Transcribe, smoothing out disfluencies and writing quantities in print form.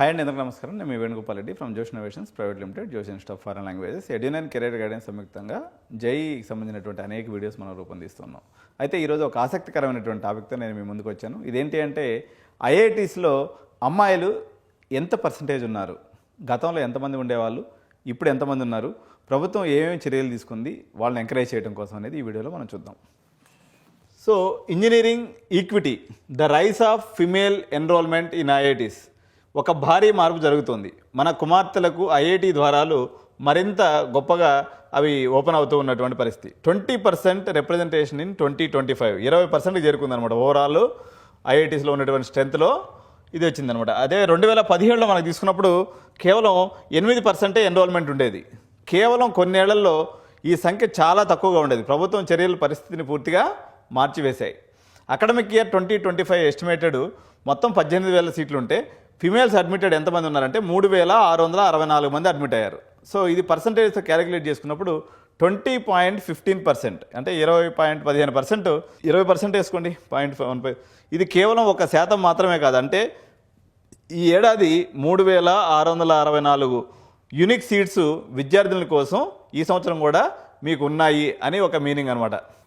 Hi అండి, అందరికీ నమస్కారం. నేను మీ Venugopal Reddy from Josh Innovations private limited, Josh institute of foreign languages, Edunine career guidance సంయుక్తంగా జైకి సంబంధించినటువంటి అనేక వీడియోస్ మనం రూపొందిస్తున్నాం. అయితే ఈరోజు ఒక ఆసక్తికరమైనటువంటి టాపిక్తో నేను మీ ముందుకు వచ్చాను. ఇదేంటి అంటే ఐఐటీస్లో అమ్మాయిలు ఎంత పర్సంటేజ్ ఉన్నారు, గతంలో ఎంతమంది ఉండేవాళ్ళు, ఇప్పుడు ఎంతమంది ఉన్నారు, ప్రభుత్వం ఏమేమి చర్యలు తీసుకుంది వాళ్ళని ఎంకరేజ్ చేయడం కోసం అనేది ఈ వీడియోలో మనం చూద్దాం. So engineering equity, the rise of female enrolment in IITs. ఒక భారీ మార్పు జరుగుతుంది. మన కుమార్తెలకు ఐఐటి ద్వారాలు మరింత గొప్పగా అవి ఓపెన్ అవుతూ ఉన్నటువంటి పరిస్థితి. 20% రిప్రజెంటేషన్ ఇన్ 2025, 20% చేరుకుందనమాట. ఓవరాల్ ఐఐటీస్లో ఉన్నటువంటి స్ట్రెంత్లో ఇది వచ్చిందనమాట. అదే 2017లో మనకు తీసుకున్నప్పుడు కేవలం 8% ఎన్రోల్మెంట్ ఉండేది. కేవలం కొన్నేళ్లలో ఈ సంఖ్య చాలా తక్కువగా ఉండేది. ప్రభుత్వం చర్యల పరిస్థితిని పూర్తిగా మార్చివేశాయి. అకాడమిక్ ఇయర్ 2025 ఎస్టిమేటెడ్ మొత్తం 18,000 సీట్లు ఉంటే ఫిమేల్స్ అడ్మిటెడ్ ఎంతమంది ఉన్నారంటే 3,664 మంది అడ్మిట్ అయ్యారు. సో ఇది పర్సంటేజ్తో క్యాలిక్యులేట్ చేసుకున్నప్పుడు 20.15%, అంటే 20.15%, 20% వేసుకోండి, 0.15. ఇది కేవలం 1% మాత్రమే కాదు. అంటే ఈ ఏడాది 3,664 యూనిక్ సీట్స్ విద్యార్థుల కోసం ఈ సంవత్సరం కూడా మీకు ఉన్నాయి అని ఒక మీనింగ్ అనమాట.